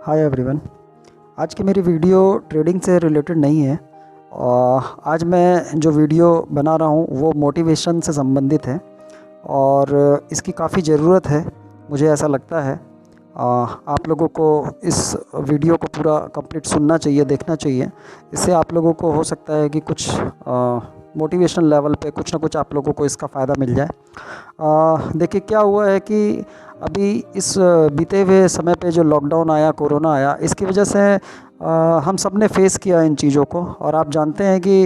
Hi everyone. आज की मेरी वीडियो ट्रेडिंग से रिलेटेड नहीं है। आज मैं जो वीडियो बना रहा हूँ वो मोटिवेशन से संबंधित है और इसकी काफ़ी ज़रूरत है, मुझे ऐसा लगता है। आप लोगों को इस वीडियो को पूरा कंप्लीट सुनना चाहिए, देखना चाहिए। इससे आप लोगों को हो सकता है कि कुछ मोटिवेशनल लेवल पे कुछ ना कुछ आप लोगों को इसका फ़ायदा मिल जाए। देखिए क्या हुआ है कि अभी इस बीते हुए समय पे जो लॉकडाउन आया, कोरोना आया, इसकी वजह से हम सब ने फेस किया इन चीज़ों को। और आप जानते हैं कि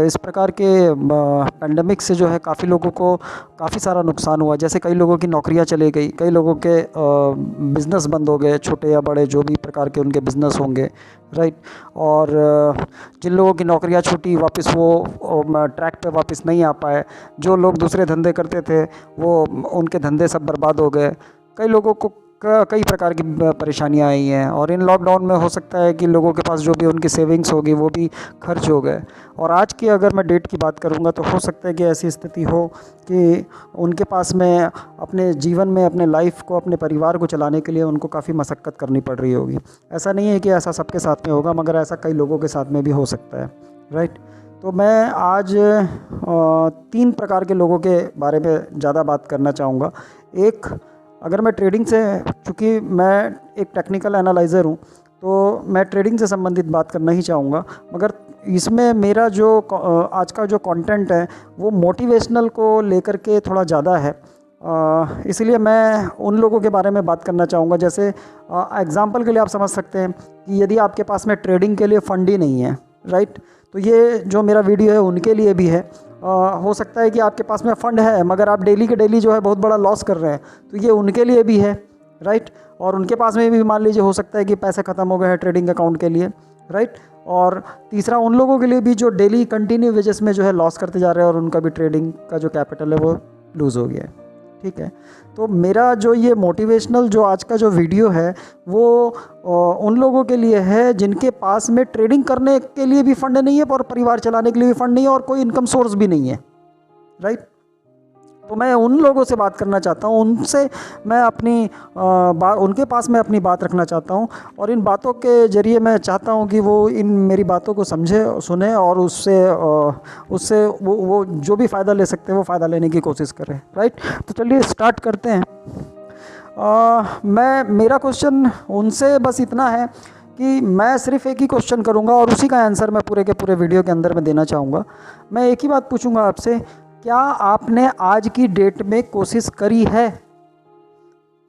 इस प्रकार के पैंडमिक से जो है काफ़ी लोगों को काफ़ी सारा नुकसान हुआ। जैसे कई लोगों की नौकरियां चली गई, कई लोगों के बिज़नेस बंद हो गए, छोटे या बड़े जो भी प्रकार के उनके बिज़नेस होंगे, राइट। और जिन लोगों की नौकरियां छूटी वापस वो ट्रैक पे वापस नहीं आ पाए। जो लोग दूसरे धंधे करते थे वो उनके धंधे सब बर्बाद हो गए। कई लोगों को कई प्रकार की परेशानियां आई हैं और इन लॉकडाउन में हो सकता है कि लोगों के पास जो भी उनकी सेविंग्स होगी वो भी खर्च हो गए। और आज की अगर मैं डेट की बात करूंगा तो हो सकता है कि ऐसी स्थिति हो कि उनके पास में अपने जीवन में, अपने लाइफ को, अपने परिवार को चलाने के लिए उनको काफ़ी मशक्क़त करनी पड़ रही होगी। ऐसा नहीं है कि ऐसा सबके साथ में होगा, मगर ऐसा कई लोगों के साथ में भी हो सकता है, राइट। तो मैं आज 3 प्रकार के लोगों के बारे में ज़्यादा बात करना चाहूँगा। एक, अगर मैं ट्रेडिंग से, चूँकि मैं एक टेक्निकल एनालाइज़र हूँ तो मैं ट्रेडिंग से संबंधित बात करना ही चाहूँगा, मगर इसमें मेरा जो आज का जो कंटेंट है वो मोटिवेशनल को लेकर के थोड़ा ज़्यादा है। इसलिए मैं उन लोगों के बारे में बात करना चाहूँगा। जैसे एग्ज़ाम्पल के लिए आप समझ सकते हैं कि यदि आपके पास में ट्रेडिंग के लिए फ़ंड ही नहीं है, राइट, तो ये जो मेरा वीडियो है उनके लिए भी है। हो सकता है कि आपके पास में फ़ंड है मगर आप डेली के डेली जो है बहुत बड़ा लॉस कर रहे हैं, तो ये उनके लिए भी है, राइट। और उनके पास में भी मान लीजिए हो सकता है कि पैसे ख़त्म हो गए हैं ट्रेडिंग अकाउंट के लिए, राइट। और तीसरा, उन लोगों के लिए भी जो डेली कंटिन्यू वेजेस में जो है लॉस करते जा रहे हैं और उनका भी ट्रेडिंग का जो कैपिटल है वो लूज़ हो गया है, ठीक है। तो मेरा जो ये मोटिवेशनल जो आज का जो वीडियो है वो उन लोगों के लिए है जिनके पास में ट्रेडिंग करने के लिए भी फ़ंड नहीं है और परिवार चलाने के लिए भी फ़ंड नहीं है और कोई इनकम सोर्स भी नहीं है, राइट। तो मैं उन लोगों से बात करना चाहता हूँ, उनसे मैं अपनी उनके पास मैं अपनी बात रखना चाहता हूँ और इन बातों के ज़रिए मैं चाहता हूँ कि वो इन मेरी बातों को समझे, सुने और उससे वो जो भी फ़ायदा ले सकते हैं वो फ़ायदा लेने की कोशिश करें, राइट। तो चलिए स्टार्ट करते हैं। मेरा क्वेश्चन उनसे बस इतना है कि मैं सिर्फ एक ही क्वेश्चन करूंगा और उसी का आंसर मैं पूरे के पूरे वीडियो के अंदर में देना चाहूँगा। मैं एक ही बात पूछूंगा आपसे, क्या आपने आज की डेट में कोशिश करी है?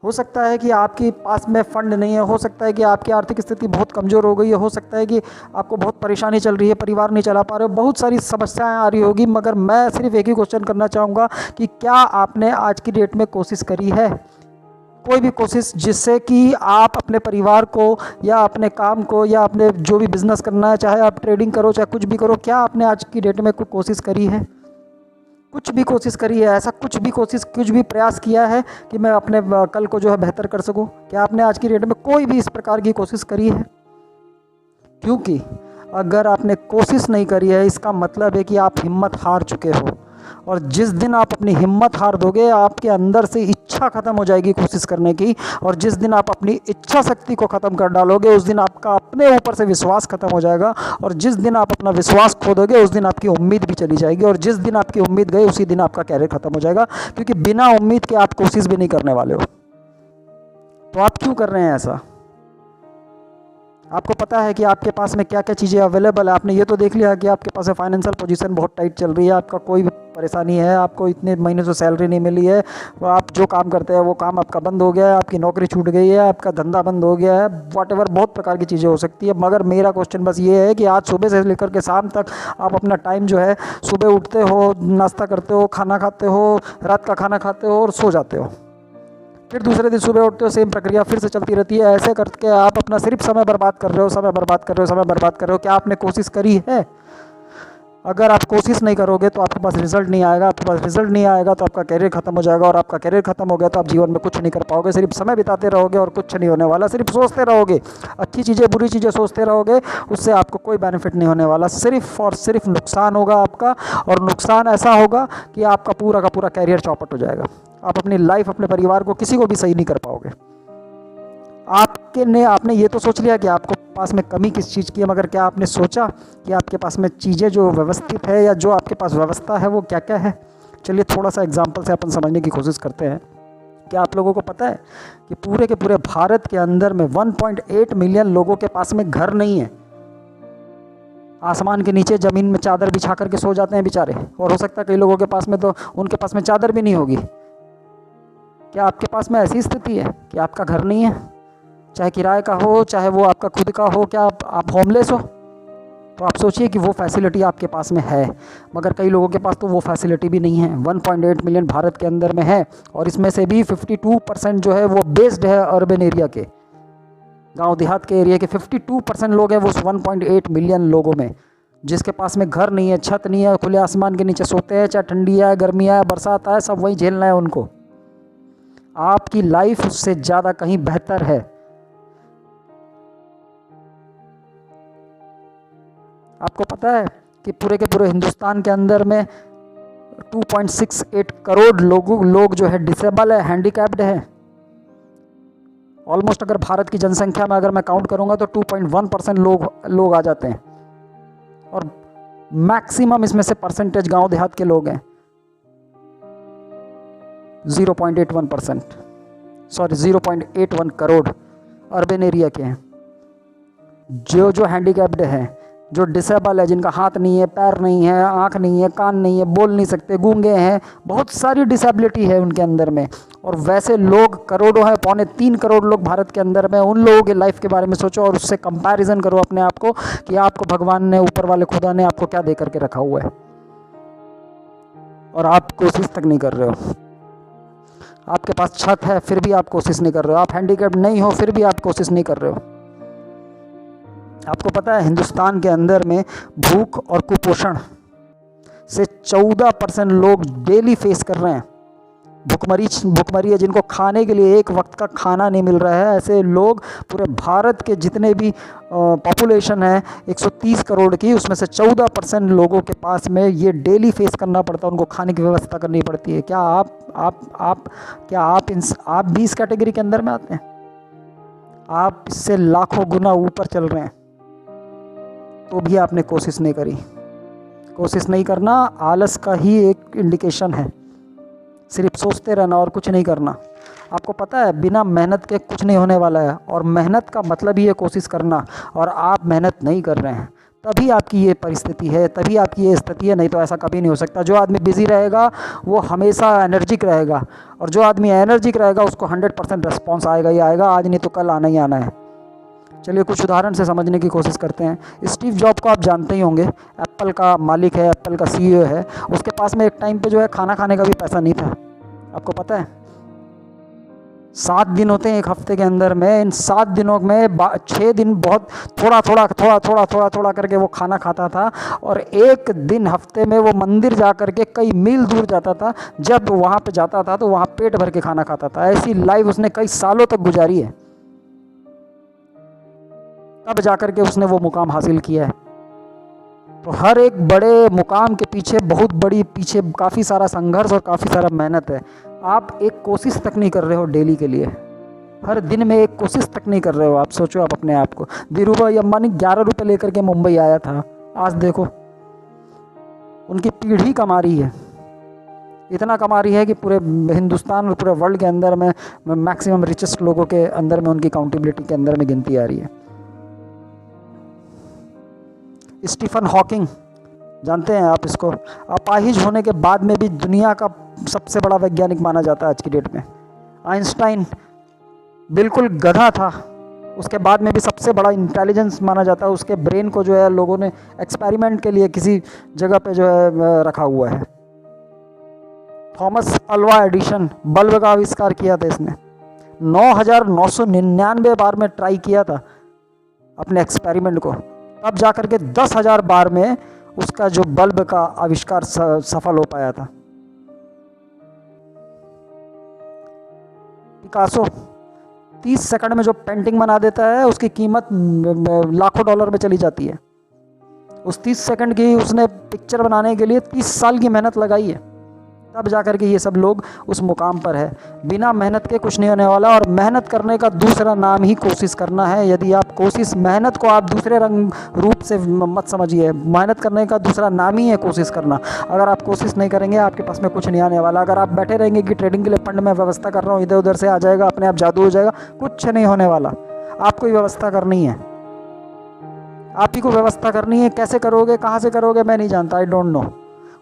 हो सकता है कि आपके पास में फ़ंड नहीं है, हो सकता है कि आपकी आर्थिक स्थिति बहुत कमज़ोर हो गई है, हो सकता है कि आपको बहुत परेशानी चल रही है, परिवार नहीं चला पा रहे हो, बहुत सारी समस्याएं आ रही होगी, मगर मैं सिर्फ एक ही क्वेश्चन करना चाहूँगा कि क्या आपने आज की डेट में कोशिश करी है? कोई भी कोशिश जिससे कि आप अपने परिवार को या अपने काम को या अपने जो भी बिज़नेस करना है, चाहे आप ट्रेडिंग करो चाहे कुछ भी करो, क्या आपने आज की डेट में कोई कोशिश करी है? कुछ भी कोशिश करी है? ऐसा कुछ भी कोशिश, कुछ भी प्रयास किया है कि मैं अपने कल को जो है बेहतर कर सकूं? क्या आपने आज की डेट में कोई भी इस प्रकार की कोशिश करी है? क्योंकि अगर आपने कोशिश नहीं करी है इसका मतलब है कि आप हिम्मत हार चुके हो। और जिस दिन आप अपनी हिम्मत हार दोगे, आपके अंदर से इच्छा ख़त्म हो जाएगी कोशिश करने की, और जिस दिन आप अपनी इच्छा शक्ति को ख़त्म कर डालोगे उस दिन आपका अपने ऊपर से विश्वास ख़त्म हो जाएगा। और जिस दिन आप अपना विश्वास खो दोगे उस दिन आपकी उम्मीद भी चली जाएगी, और जिस दिन आपकी उम्मीद गई उसी दिन आपका कैरियर ख़त्म हो जाएगा। क्योंकि बिना उम्मीद के आप कोशिश भी नहीं करने वाले हो। तो आप क्यों कर रहे हैं ऐसा? आपको पता है कि आपके पास में क्या क्या चीज़ें अवेलेबल है। आपने ये तो देख लिया कि आपके पास फाइनेंशियल पोजीशन बहुत टाइट चल रही है, आपका कोई भी परेशानी है, आपको इतने महीने से सैलरी नहीं मिली है, आप जो काम करते हैं वो काम आपका बंद हो गया है, आपकी नौकरी छूट गई है, आपका धंधा बंद हो गया है, व्हाटएवर, बहुत प्रकार की चीज़ें हो सकती है। मगर मेरा क्वेश्चन बस ये है कि आज सुबह से लेकर के शाम तक आप अपना टाइम जो है, सुबह उठते हो, नाश्ता करते हो, खाना खाते हो, रात का खाना खाते हो और सो जाते हो, फिर दूसरे दिन सुबह उठते हो, सेम प्रक्रिया फिर से चलती रहती है। ऐसे करके आप अपना सिर्फ समय बर्बाद कर रहे हो, समय बर्बाद कर रहे हो, समय बर्बाद कर रहे हो। क्या आपने कोशिश करी है? अगर आप कोशिश नहीं करोगे तो आपके पास रिजल्ट नहीं आएगा, आपके पास रिजल्ट नहीं आएगा तो आपका कैरियर खत्म हो जाएगा, और आपका कैरियर खत्म हो गया तो आप जीवन में कुछ नहीं कर पाओगे, सिर्फ समय बिताते रहोगे और कुछ नहीं होने वाला, सिर्फ सोचते रहोगे, अच्छी चीज़ें बुरी चीज़ें सोचते रहोगे, उससे आपको कोई बेनिफिट नहीं होने वाला, सिर्फ और सिर्फ नुकसान होगा आपका। और नुकसान ऐसा होगा कि आपका पूरा का पूरा कैरियर चौपट हो जाएगा, आप अपनी लाइफ, अपने परिवार को, किसी को भी सही नहीं कर पाओगे। आपने ये तो सोच लिया कि आपको पास में कमी किस चीज़ की है, मगर क्या आपने सोचा कि आपके पास में चीज़ें जो व्यवस्थित है या जो आपके पास व्यवस्था है वो क्या क्या है? चलिए थोड़ा सा एग्जाम्पल से अपन समझने की कोशिश करते हैं। क्या आप लोगों को पता है कि पूरे के पूरे भारत के अंदर में 1.8 मिलियन लोगों के पास में घर नहीं है? आसमान के नीचे ज़मीन में चादर बिछा करके सो जाते हैं बेचारे, और हो सकता है कई लोगों के पास में तो उनके पास में चादर भी नहीं होगी। क्या आपके पास में ऐसी स्थिति है कि आपका घर नहीं है? चाहे किराए का हो, चाहे वो आपका खुद का हो, क्या आप होमलेस हो? तो आप सोचिए कि वो फैसिलिटी आपके पास में है, मगर कई लोगों के पास तो वो फैसिलिटी भी नहीं है। 1.8 मिलियन भारत के अंदर में है, और इसमें से भी 52% जो है वो बेस्ड है अर्बन एरिया के, गांव देहात के एरिया के 52% लोग हैं वो उस 1.8 मिलियन लोगों में, जिसके पास में घर नहीं है, छत नहीं है, खुले आसमान के नीचे सोते हैं, चाहे ठंडी आए, गर्मी आए, बरसात आए, सब वही झेलना है उनको। आपकी लाइफ उससे ज़्यादा कहीं बेहतर है। आपको पता है कि पूरे के पूरे हिंदुस्तान के अंदर में 2.68 करोड़ लोग जो है डिसेबल है, हैंडीकैप्ड है। ऑलमोस्ट अगर भारत की जनसंख्या में अगर मैं काउंट करूंगा तो 2.1% लोग आ जाते हैं, और मैक्सिमम इसमें से परसेंटेज गांव देहात के लोग हैं। 0.81%, सॉरी 0.81 करोड़ अर्बन एरिया के हैं। जो हैंडीकैप्ड हैं, जो डिसेबल है, जिनका हाथ नहीं है, पैर नहीं है, आँख नहीं है, कान नहीं है, बोल नहीं सकते, गूंगे हैं, बहुत सारी डिसेबिलिटी है उनके अंदर में, और वैसे लोग करोड़ों हैं, 3.25 करोड़ लोग भारत के अंदर में। उन लोगों के लाइफ के बारे में सोचो और उससे कंपैरिजन करो अपने आप को कि आपको भगवान ने, ऊपर वाले खुदा ने आपको क्या दे करके रखा हुआ है, और आप कोशिश तक नहीं कर रहे हो। आपके पास छत है फिर भी आप कोशिश नहीं कर रहे हो, आप हैंडीकैप्ड नहीं हो फिर भी आप कोशिश नहीं कर रहे हो। आपको पता है हिंदुस्तान के अंदर में भूख और कुपोषण से 14% लोग डेली फेस कर रहे हैं। भुखमरी है, जिनको खाने के लिए एक वक्त का खाना नहीं मिल रहा है। ऐसे लोग पूरे भारत के जितने भी पॉपुलेशन है 130 करोड़ की, उसमें से 14% लोगों के पास में ये डेली फेस करना पड़ता है, उनको खाने की व्यवस्था करनी पड़ती है। क्या आप भी इस कैटेगरी के अंदर में आते हैं? आप इससे लाखों गुना ऊपर चल रहे हैं, तो भी आपने कोशिश नहीं करी। कोशिश नहीं करना आलस का ही एक इंडिकेशन है, सिर्फ सोचते रहना और कुछ नहीं करना। आपको पता है बिना मेहनत के कुछ नहीं होने वाला है, और मेहनत का मतलब ही है कोशिश करना, और आप मेहनत नहीं कर रहे हैं, तभी आपकी ये परिस्थिति है, तभी आपकी ये स्थिति है। नहीं तो ऐसा कभी नहीं हो सकता। जो आदमी बिजी रहेगा वो हमेशा एनर्जिक रहेगा, और जो आदमी एनर्जिक रहेगा उसको 100% रिस्पॉन्स आएगा ही आएगा, आज नहीं तो कल आना ही आना है। चलिए कुछ उदाहरण से समझने की कोशिश करते हैं। स्टीव जॉब को आप जानते ही होंगे, एप्पल का मालिक है, एप्पल का सीईओ है। उसके पास में एक टाइम पे जो है खाना खाने का भी पैसा नहीं था। आपको पता है 7 दिन होते हैं एक हफ्ते के अंदर में, इन 7 दिनों में 6 दिन बहुत थोड़ा करके वो खाना खाता था, और एक दिन हफ्ते में वो मंदिर जा करके कई मील दूर जाता था। जब वहाँ पे जाता था तो वहाँ पेट भर के खाना खाता था। ऐसी लाइफ उसने कई सालों तक गुजारी है, तब जाकर के उसने वो मुकाम हासिल किया है। तो हर एक बड़े मुकाम के पीछे पीछे काफ़ी सारा संघर्ष और काफ़ी सारा मेहनत है। आप एक कोशिश तक नहीं कर रहे हो डेली के लिए, हर दिन में एक कोशिश तक नहीं कर रहे हो। आप सोचो आप अपने आप को। धीरूभाई अंबानी 11 रुपये लेकर के मुंबई आया था, आज देखो उनकी पीढ़ी कमा रही है, इतना कमा रही है कि पूरे हिंदुस्तान और पूरे वर्ल्ड के अंदर में मैक्सिमम रिचेस्ट लोगों के अंदर में उनकी काउंटेबिलिटी के अंदर में गिनती आ रही है। स्टीफन हॉकिंग, जानते हैं आप इसको? अपाहिज होने के बाद में भी दुनिया का सबसे बड़ा वैज्ञानिक माना जाता है आज की डेट में। आइंस्टाइन बिल्कुल गधा था, उसके बाद में भी सबसे बड़ा इंटेलिजेंस माना जाता है। उसके ब्रेन को जो है लोगों ने एक्सपेरिमेंट के लिए किसी जगह पे जो है रखा हुआ है। थॉमस अल्वा एडिशन, बल्ब का आविष्कार किया था इसने। 9,999 बार में ट्राई किया था अपने एक्सपेरिमेंट को, तब जाकर के 10,000 बार में उसका जो बल्ब का आविष्कार सफल हो पाया था। पिकासो 30 सेकंड में जो पेंटिंग बना देता है उसकी कीमत लाखों डॉलर में चली जाती है। उस 30 सेकंड की उसने पिक्चर बनाने के लिए 30 साल की मेहनत लगाई है, तब जा कर के ये सब लोग उस मुकाम पर है। बिना मेहनत के कुछ नहीं होने वाला। और मेहनत करने का दूसरा नाम ही कोशिश करना है। यदि आप कोशिश, मेहनत को आप दूसरे रंग रूप से मत समझिए। मेहनत करने का दूसरा नाम ही है कोशिश करना। अगर आप कोशिश नहीं करेंगे आपके पास में कुछ नहीं आने वाला। अगर आप बैठे रहेंगे कि ट्रेडिंग के लिए फंड में व्यवस्था कर रहा हूँ, इधर उधर से आ जाएगा, अपने आप जादू हो जाएगा, कुछ नहीं होने वाला। आपको ही व्यवस्था करनी है, आप ही को व्यवस्था करनी है। कैसे करोगे, कहाँ से करोगे, मैं नहीं जानता, आई डोंट नो।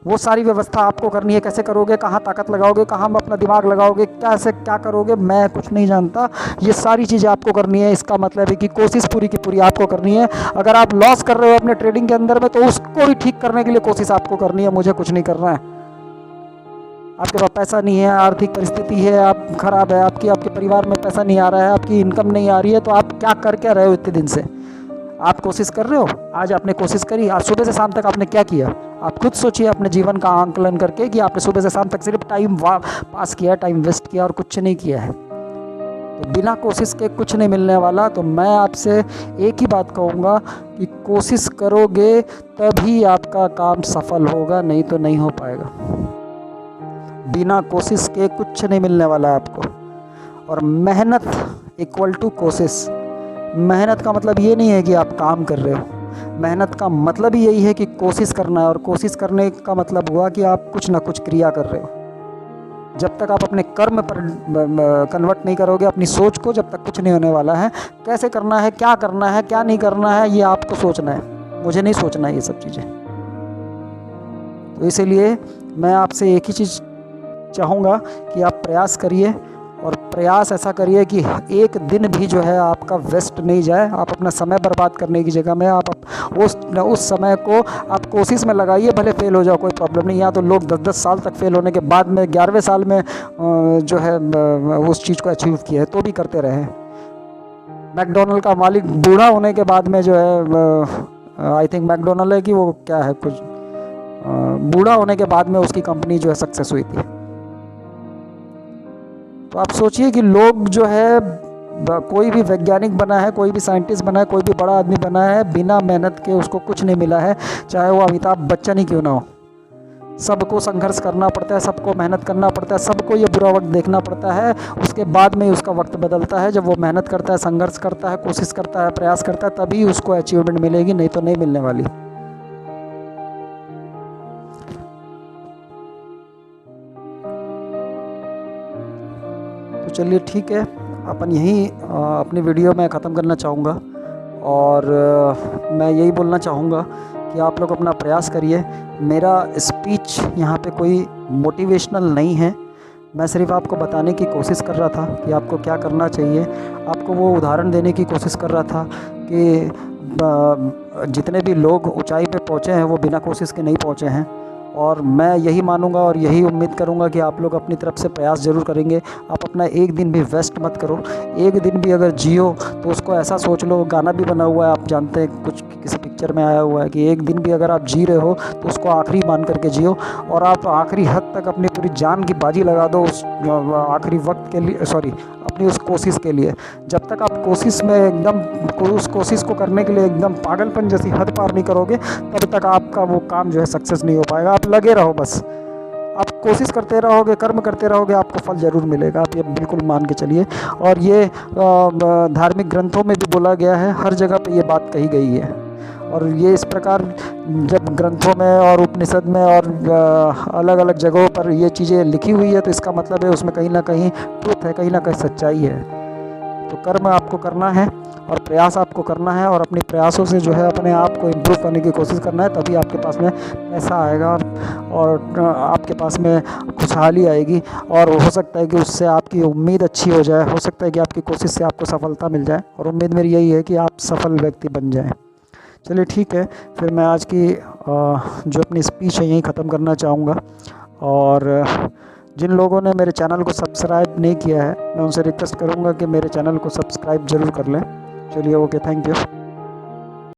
वो सारी व्यवस्था आपको करनी है। कैसे करोगे, कहाँ ताकत लगाओगे, कहाँ अपना दिमाग लगाओगे, कैसे क्या करोगे, मैं कुछ नहीं जानता। ये सारी चीज़ें आपको करनी है। इसका मतलब है कि कोशिश पूरी की पूरी आपको करनी है। अगर आप लॉस कर रहे हो अपने ट्रेडिंग के अंदर में, तो उसको भी ठीक करने के लिए कोशिश आपको करनी है। मुझे कुछ नहीं करना है। आपके पास पैसा नहीं है, आर्थिक परिस्थिति है, आप खराब है, आपके परिवार में पैसा नहीं आ रहा है, आपकी इनकम नहीं आ रही है, तो आप क्या कर क्या रहे हो इतने दिन से? आप कोशिश कर रहे हो। आज आपने कोशिश करी, आज सुबह से शाम तक आपने क्या किया? आप खुद सोचिए अपने जीवन का आंकलन करके कि आपने सुबह से शाम तक सिर्फ टाइम पास किया, टाइम वेस्ट किया और कुछ नहीं किया है। तो बिना कोशिश के कुछ नहीं मिलने वाला। तो मैं आपसे एक ही बात कहूँगा कि कोशिश करोगे तभी आपका काम सफल होगा, नहीं तो नहीं हो पाएगा। बिना कोशिश के कुछ नहीं मिलने वाला आपको। और मेहनत इक्वल टू कोशिश। मेहनत का मतलब ये नहीं है कि आप काम कर रहे हो। मेहनत का मतलब ही यही है कि कोशिश करना है। और कोशिश करने का मतलब हुआ कि आप कुछ ना कुछ क्रिया कर रहे हो। जब तक आप अपने कर्म पर कन्वर्ट नहीं करोगे अपनी सोच को, जब तक कुछ नहीं होने वाला है। कैसे करना है, क्या करना है, क्या नहीं करना है, ये आपको सोचना है, मुझे नहीं सोचना है ये सब चीज़ें। तो इसीलिए मैं आपसे एक ही चीज़ चाहूँगा कि आप प्रयास करिए। और प्रयास ऐसा करिए कि एक दिन भी जो है आपका वेस्ट नहीं जाए। आप अपना समय बर्बाद करने की जगह में आप उस समय को आप कोशिश में लगाइए। भले फेल हो जाओ, कोई प्रॉब्लम नहीं। यहाँ तो लोग 10-10 साल तक फेल होने के बाद में 11वें साल में जो है उस चीज़ को अचीव किया है, तो भी करते रहे। मैकडोनल्ड का मालिक बूढ़ा होने के बाद में जो है, आई थिंक मैकडोनल्ड है कि वो क्या है, कुछ बूढ़ा होने के बाद में उसकी कंपनी जो है सक्सेस हुई थी। तो आप सोचिए कि लोग जो है, कोई भी वैज्ञानिक बना है, कोई भी साइंटिस्ट बना है, कोई भी बड़ा आदमी बना है, बिना मेहनत के उसको कुछ नहीं मिला है। चाहे वो अमिताभ बच्चन ही क्यों ना हो। सबको संघर्ष करना पड़ता है, सबको मेहनत करना पड़ता है, सबको ये बुरा वक्त देखना पड़ता है। उसके बाद में उसका वक्त बदलता है। जब वो मेहनत करता है, संघर्ष करता है, कोशिश करता है, प्रयास करता है, तभी उसको अचीवमेंट मिलेगी, नहीं तो नहीं मिलने वाली। तो चलिए ठीक है, अपन यहीं अपनी वीडियो में ख़त्म करना चाहूँगा। और मैं यही बोलना चाहूँगा कि आप लोग अपना प्रयास करिए। मेरा स्पीच यहाँ पे कोई मोटिवेशनल नहीं है। मैं सिर्फ आपको बताने की कोशिश कर रहा था कि आपको क्या करना चाहिए। आपको वो उदाहरण देने की कोशिश कर रहा था कि जितने भी लोग ऊंचाई पे पहुँचे हैं वो बिना कोशिश के नहीं पहुँचे हैं। और मैं यही मानूंगा और यही उम्मीद करूंगा कि आप लोग अपनी तरफ से प्रयास ज़रूर करेंगे। आप अपना एक दिन भी वेस्ट मत करो। एक दिन भी अगर जियो तो उसको ऐसा सोच लो, गाना भी बना हुआ है, आप जानते हैं, कुछ किसी पिक्चर में आया हुआ है कि एक दिन भी अगर आप जी रहे हो तो उसको आखिरी मान करके जियो। और आप आखिरी हद तक अपनी पूरी जान की बाजी लगा दो उस आखिरी वक्त के लिए, सॉरी अपनी उस कोशिश के लिए। जब तक आप कोशिश में एकदम उस कोशिश को करने के लिए एकदम पागलपन जैसी हद पार नहीं करोगे, तब तक आपका वो काम जो है सक्सेस नहीं हो पाएगा। आप लगे रहो, बस आप कोशिश करते रहोगे, कर्म करते रहोगे, आपको फल ज़रूर मिलेगा। आप ये बिल्कुल मान के चलिए। और ये धार्मिक ग्रंथों में भी बोला गया है, हर जगह पे ये बात कही गई है। और ये इस प्रकार जब ग्रंथों में और उपनिषद में और अलग अलग जगहों पर ये चीज़ें लिखी हुई है, तो इसका मतलब है उसमें कहीं ना कहीं ट्रुथ है, कहीं ना कहीं सच्चाई है। तो कर्म आपको करना है और प्रयास आपको करना है। और अपने प्रयासों से जो है अपने आप को इम्प्रूव करने की कोशिश करना है, तभी आपके पास में पैसा आएगा और आपके पास में खुशहाली आएगी। और हो सकता है कि उससे आपकी उम्मीद अच्छी हो जाए, हो सकता है कि आपकी कोशिश से आपको सफलता मिल जाए। और उम्मीद मेरी यही है कि आप सफल व्यक्ति बन जाएँ। चलिए ठीक है, फिर मैं आज की जो अपनी स्पीच है यहीं ख़त्म करना चाहूँगा। और जिन लोगों ने मेरे चैनल को सब्सक्राइब नहीं किया है, मैं उनसे रिक्वेस्ट करूँगा कि मेरे चैनल को सब्सक्राइब ज़रूर कर लें। चलिए ओके, थैंक यू।